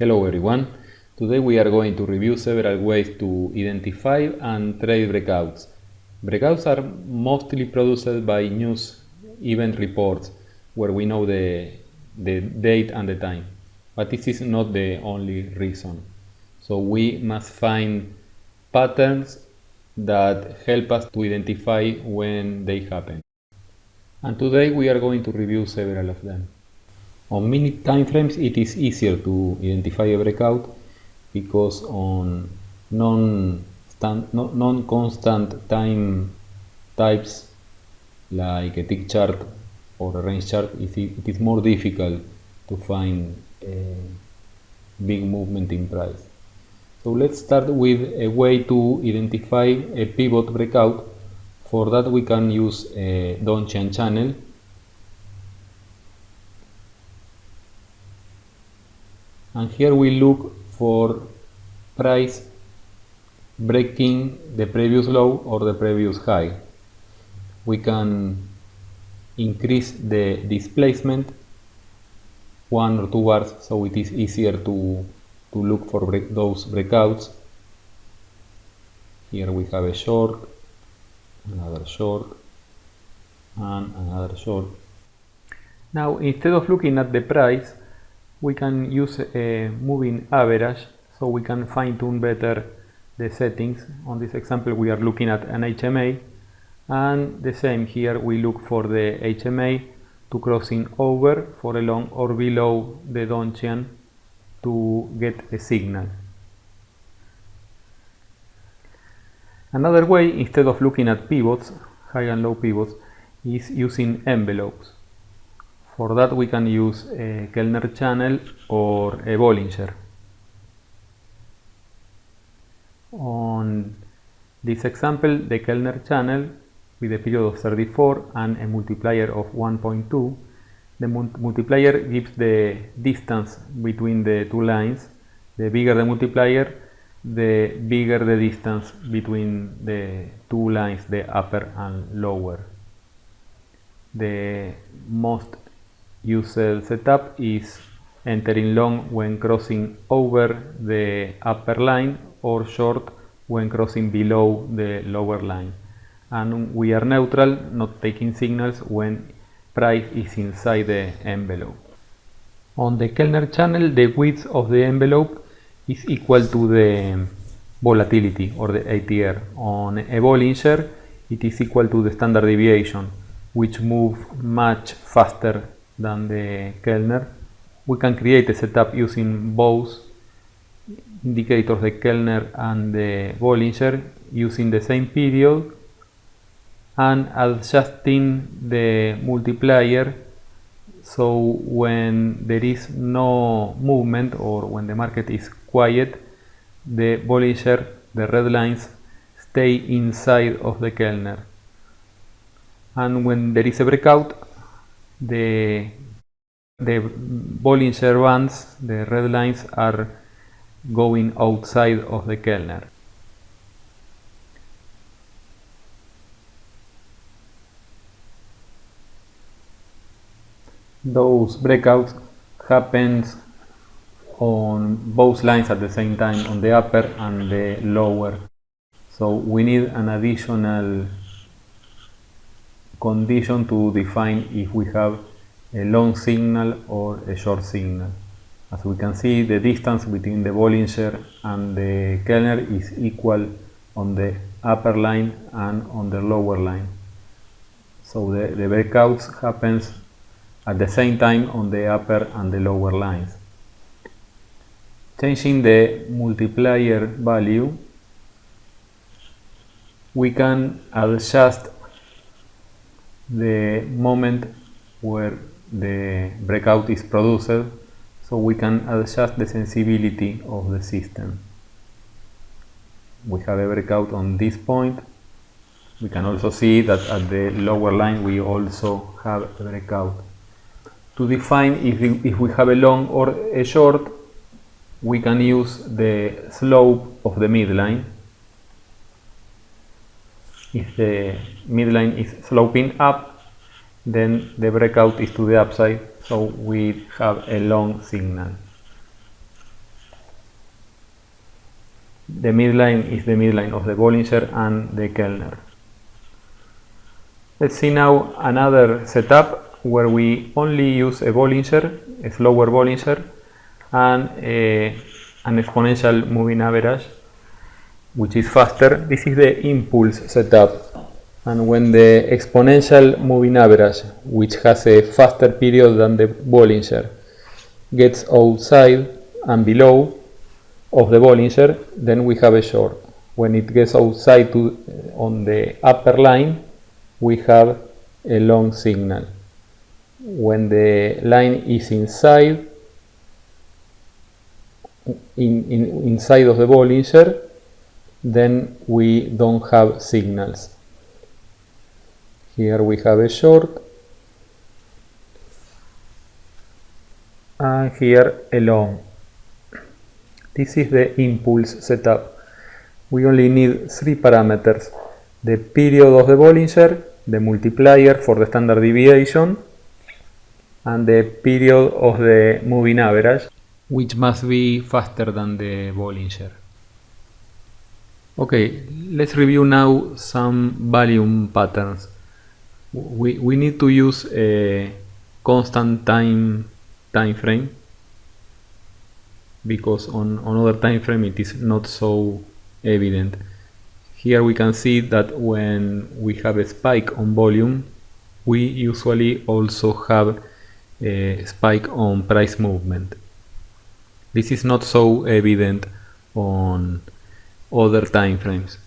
Hello everyone, today we are going to review several ways to identify and trade breakouts. Breakouts are mostly produced by news event reports where we know the date and the time, but this is not the only reason. So we must find patterns that help us to identify when they happen. And today we are going to review several of them. On minute time frames it is easier to identify a breakout because on non-constant time types like a tick chart or a range chart, it is more difficult to find a big movement in price. So let's start with a way to identify a pivot breakout. For that we can use a Donchian channel. And here we look for price breaking the previous low or the previous high. We can increase the displacement 1 or 2 bars, so it is easier to look for those breakouts. Here we have a short, another short, and another short. Now instead of looking at the price, we can use a moving average, so we can fine-tune better the settings. On this example we are looking at an HMA, and the same here, we look for the HMA to crossing over for a long or below the Donchian to get a signal. Another way, instead of looking at pivots, high and low pivots, is using envelopes. For that we can use a Kellner channel or a Bollinger. On this example, the Kellner channel with a period of 34 and a multiplier of 1.2, the multiplier gives the distance between the two lines. The bigger the multiplier, the bigger the distance between the two lines, the upper and lower. The most used setup is entering long when crossing over the upper line or short when crossing below the lower line. And we are neutral, not taking signals when price is inside the envelope. On the Kellner channel, the width of the envelope is equal to the volatility or the ATR. On a Bollinger, it is equal to the standard deviation, which moves much faster than the Kellner. We can create a setup using both indicators, the Kellner and the Bollinger, using the same period and adjusting the multiplier, so when there is no movement or when the market is quiet, the Bollinger, the red lines, stay inside of the Kellner, and when there is a breakout, the Bollinger bands, the red lines, are going outside of the Kellner. Those breakouts happens on both lines at the same time, on the upper and the lower. So we need an additional condition to define if we have a long signal or a short signal. As we can see, the distance between the Bollinger and the Kellner is equal on the upper line and on the lower line. So the breakouts happens at the same time on the upper and the lower lines. Changing the multiplier value, we can adjust the moment where the breakout is produced, so we can adjust the sensibility of the system. We have a breakout on this point. We can also see that at the lower line we also have a breakout. To define if we have a long or a short, we can use the slope of the midline. If the midline is sloping up, then the breakout is to the upside, so we have a long signal. The midline is the midline of the Bollinger and the Kellner. Let's see now another setup where we only use a Bollinger, a slower Bollinger, and an exponential moving average, which is faster. This is the impulse setup. And when the exponential moving average, which has a faster period than the Bollinger, gets outside and below of the Bollinger, then we have a short. When it gets outside on the upper line, we have a long signal. When the line is inside of the Bollinger, then we don't have signals. Here we have a short, and here a long. This is the impulse setup. We only need three parameters: the period of the Bollinger, the multiplier for the standard deviation, and the period of the moving average, which must be faster than the Bollinger. Okay, let's review now some volume patterns. We need to use a constant time frame, because on other time frame it is not so evident. Here we can see that when we have a spike on volume, we usually also have a spike on price movement. This is not so evident on other time frames.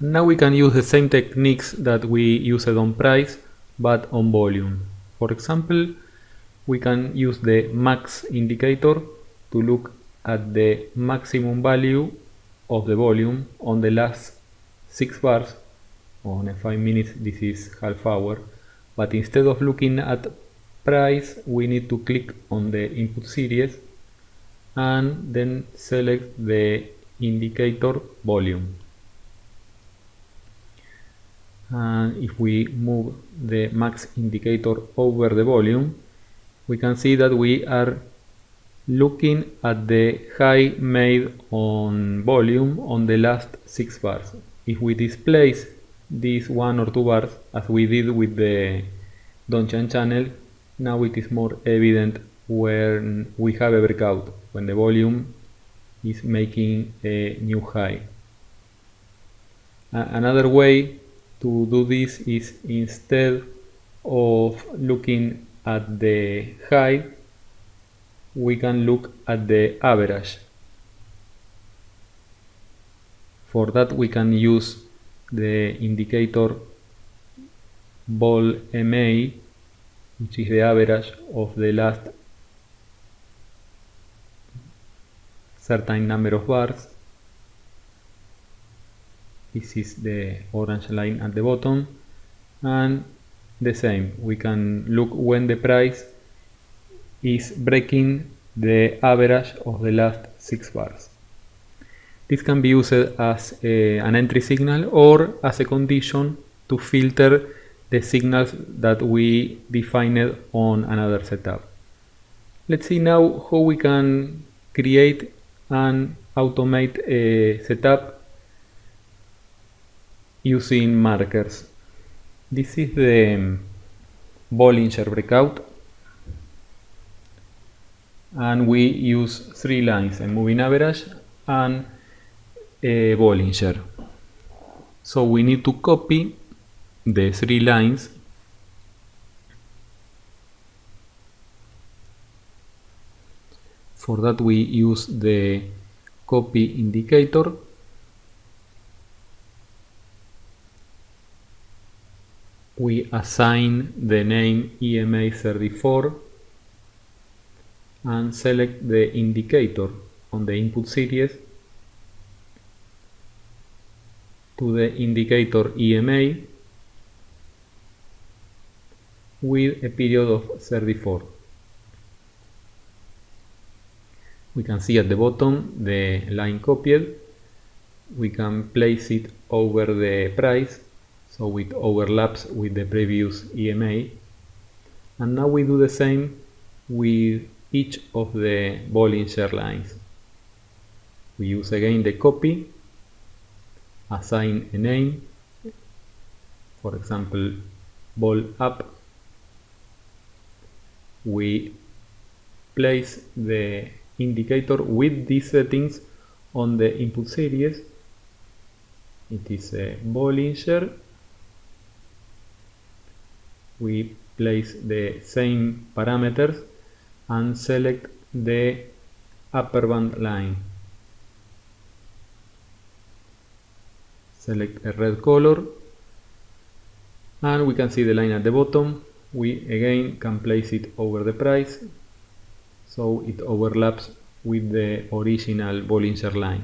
Now we can use the same techniques that we used on price, but on volume. For example, we can use the max indicator to look at the maximum value of the volume on the last 6 bars. On a 5 minutes, this is half hour. But instead of looking at price, we need to click on the input series and then select the indicator volume. And if we move the max indicator over the volume, we can see that we are looking at the high made on volume on the last 6 bars. If we displace these 1 or 2 bars, as we did with the Donchan channel, now it is more evident when we have a breakout, when the volume is making a new high. Another way to do this is, instead of looking at the high, we can look at the average. For that we can use the indicator vol MA, which is the average of the last certain number of bars. This is the orange line at the bottom, and the same, we can look when the price is breaking the average of the last 6 bars. This can be used as an entry signal or as a condition to filter the signals that we defined on another setup. Let's see now how we can create and automate a setup using markers. This is the Bollinger breakout, and we use 3 lines, a moving average and a Bollinger. So we need to copy the 3 lines For that we use the copy indicator. We assign the name EMA34 and select the indicator on the input series to the indicator EMA with a period of 34. We can see at the bottom the line copied. We can place it over the price so it overlaps with the previous EMA. And now we do the same with each of the Bollinger lines. We use again the copy, assign a name, for example, ball up. We place the indicator with these settings on the input series. It is a Bollinger. We place the same parameters and select the upper band line. Select a red color, and we can see the line at the bottom. We again can place it over the price, so it overlaps with the original Bollinger line.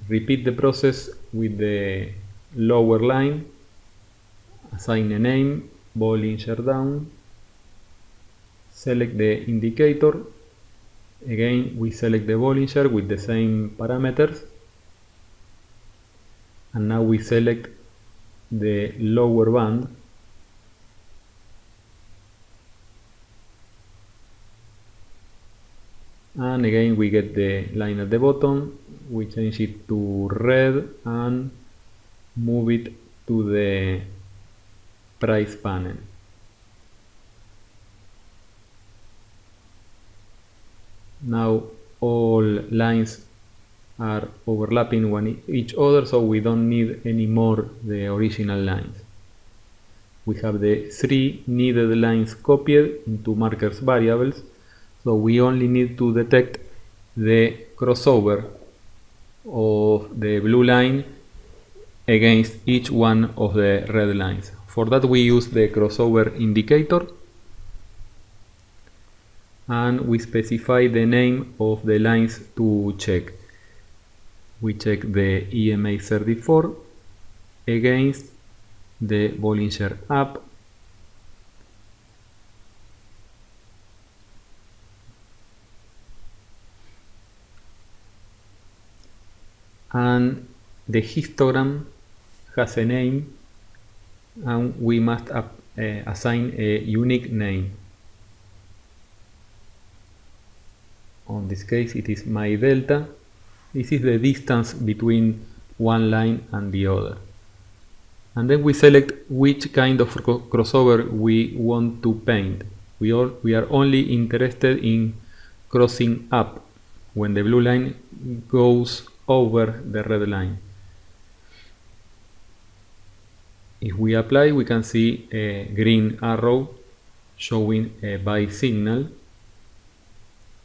Repeat the process with the lower line. Assign a name, Bollinger down. Select the indicator. Again, we select the Bollinger with the same parameters. And now we select the lower band. And again we get the line at the bottom. We change it to red and move it to the price panel. Now all lines are overlapping each other, so we don't need anymore the original lines. We have the 3 needed lines copied into markers variables, so we only need to detect the crossover of the blue line against each one of the red lines. For that we use the crossover indicator, and we specify the name of the lines to check. We check the EMA 34 against the Bollinger up, and the histogram has a name, and we must assign a unique name. On this case it is my delta. This is the distance between one line and the other. And then we select which kind of crossover we want to paint. We are only interested in crossing up, when the blue line goes over the red line. If we apply, we can see a green arrow showing a buy signal,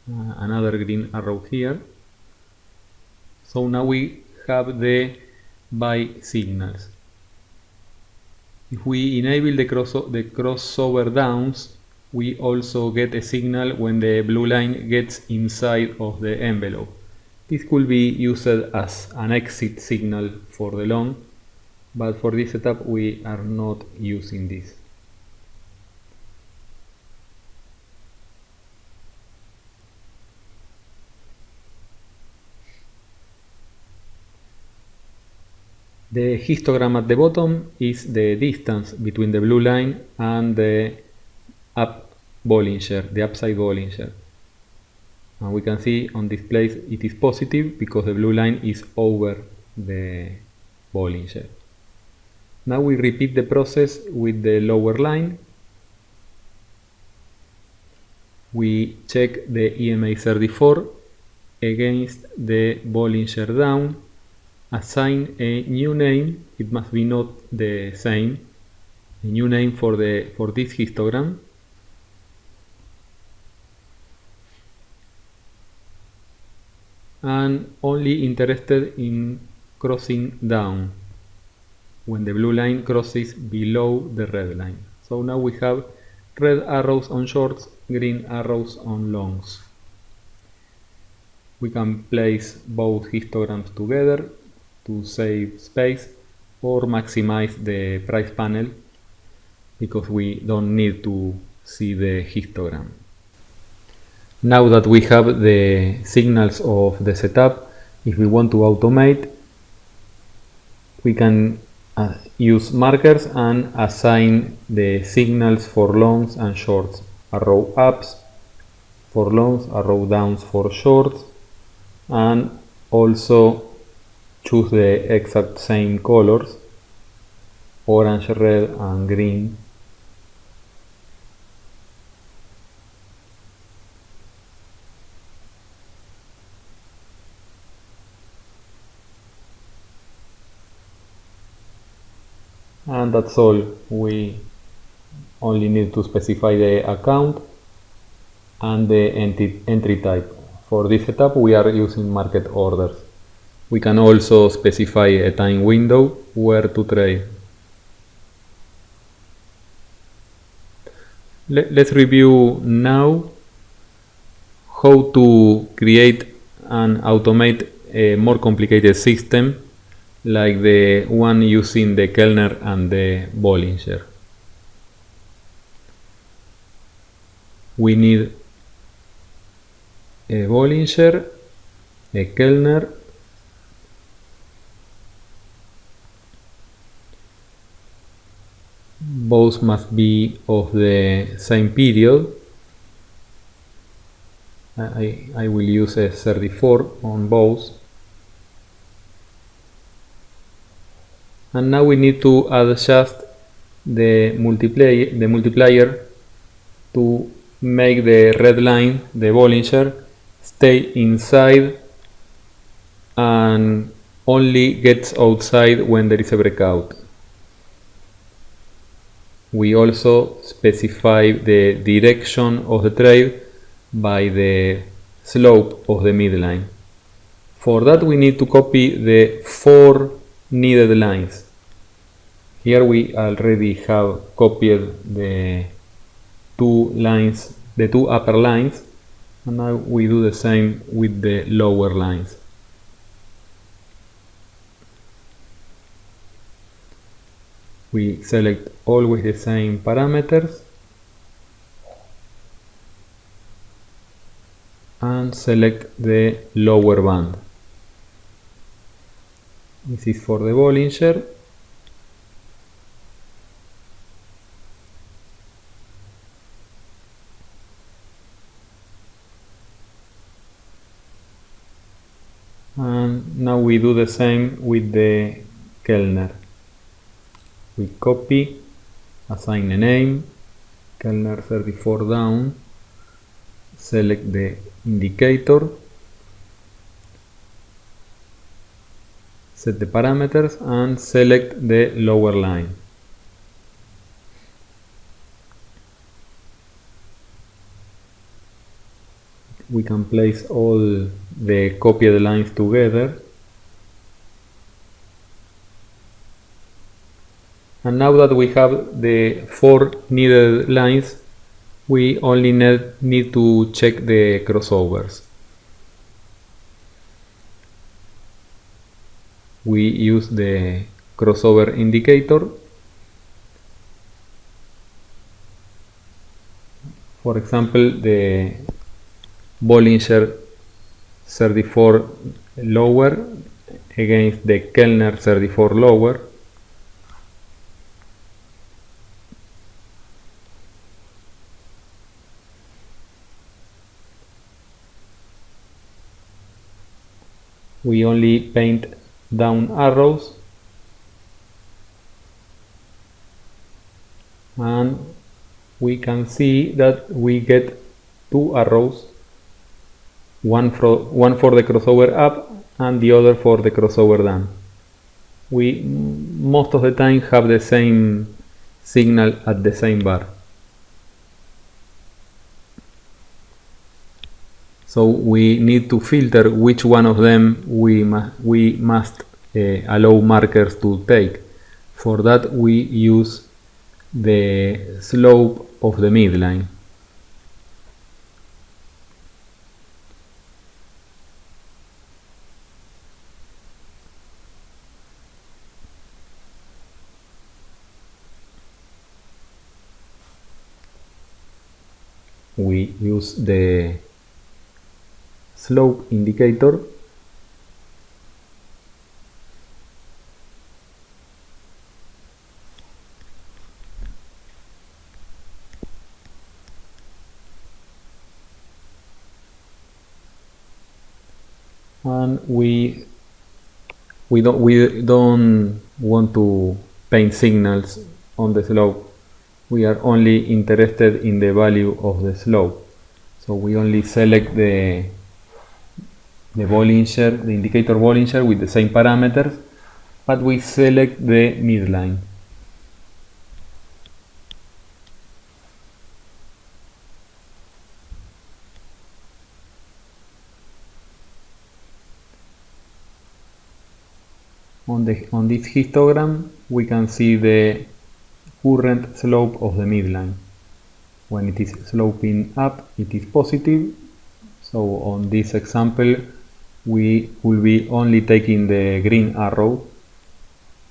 another green arrow here. So now we have the buy signals. If we enable the crossover downs, we also get a signal when the blue line gets inside of the envelope. This could be used as an exit signal for the long, but for this setup we are not using this. The histogram at the bottom is the distance between the blue line and the Bollinger, the upside Bollinger. And we can see on this place it is positive because the blue line is over the Bollinger. Now we repeat the process with the lower line. We check the EMA 34 against the Bollinger down. Assign a new name. It must be not the same. A new name for this histogram. And only interested in crossing down when the blue line crosses below the red line. So now we have red arrows on shorts, green arrows on longs. We can place both histograms together to save space, or maximize the price panel because we don't need to see the histogram. Now that we have the signals of the setup, if we want to automate, we can use markers and assign the signals for longs and shorts. Arrow ups for longs, arrow downs for shorts. and also choose the exact same colors, orange, red and green. And that's all. We only need to specify the account and the entry type. For this setup we are using market orders. We can also specify a time window where to trade. Let's review now how to create and automate a more complicated system like the one using the Kellner and the Bollinger. We need a Bollinger, a Kellner, both must be of the same period. I will use a 34 on both. And now we need to adjust the multiplier to make the red line, the Bollinger, stay inside and only gets outside when there is a breakout. We also specify the direction of the trade by the slope of the midline. For that we need to copy the 4 needed lines. Here we already have copied the two upper lines, and now we do the same with the lower lines. We select always the same parameters and select the lower band. This is for the Bollinger. And now we do the same with the Kellner. We copy, assign a name, Kellner 34 down, select the indicator, set the parameters and select the lower line. We can place all the copied lines together. And now that we have the 4 needed lines, we only need to check the crossovers. We use the crossover indicator. For example, the Bollinger 34 lower against the Kellner 34 lower. We only paint down arrows and we can see that we get 2 arrows, one for the crossover up and the other for the crossover down. We most of the time have the same signal at the same bar. So we need to filter which one of them we must allow markers to take. For that we use the slope of the midline. We use the slope indicator and we don't want to paint signals on the slope. We are only interested in the value of the slope, so we only select the Bollinger, the indicator Bollinger with the same parameters, but we select the midline. On this histogram, we can see the current slope of the midline. When it is sloping up, it is positive. So on this example, we will be only taking the green arrow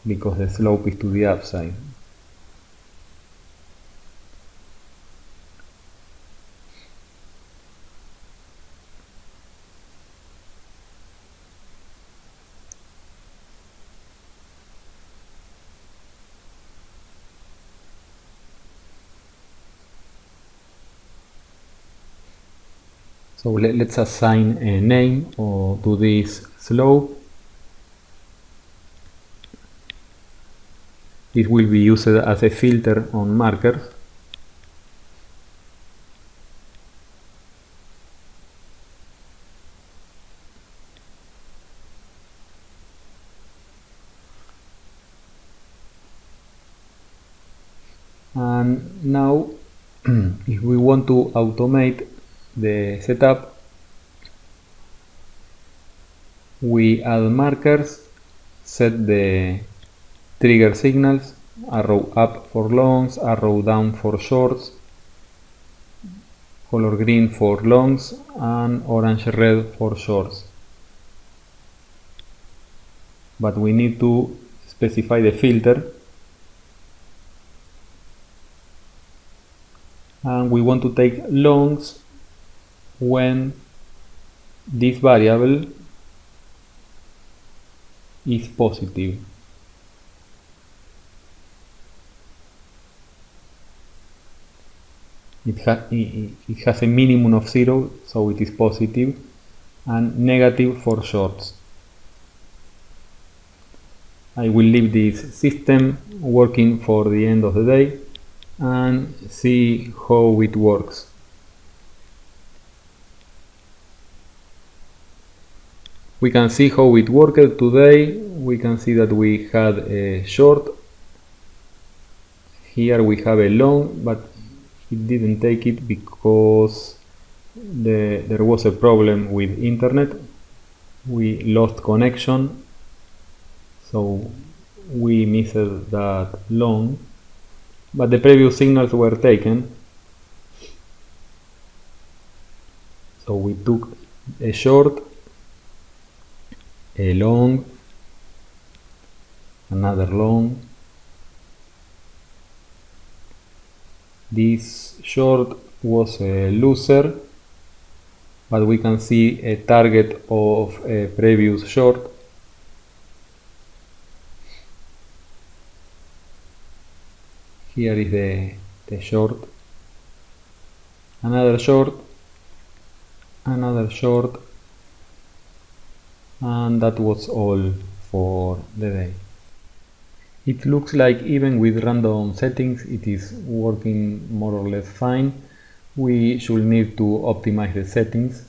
because the slope is to the upside. So let's assign a name to this slope. This will be used as a filter on markers. And now, if we want to automate the setup, we add markers, set the trigger signals, arrow up for longs, arrow down for shorts, color green for longs, and orange red for shorts. But we need to specify the filter, and we want to take longs when this variable is positive. It has a minimum of 0, so it is positive, and negative for shorts. I will leave this system working for the end of the day and see how it works. We can see how it worked today. We can see that we had a short. Here we have a long, but it didn't take it because there was a problem with internet. We lost connection, so we missed that long, but the previous signals were taken. So we took a short, a long, another long. This short was a loser, but we can see a target of a previous short. Here is the short, another short, another short, and that was all for the day. It looks like even with random settings it is working more or less fine. We should need to optimize the settings,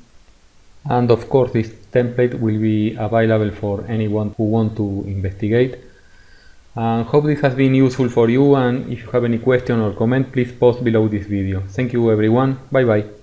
and of course this template will be available for anyone who wants to investigate. Hope this has been useful for you, and if you have any question or comment, please post below this video. Thank you everyone, bye bye.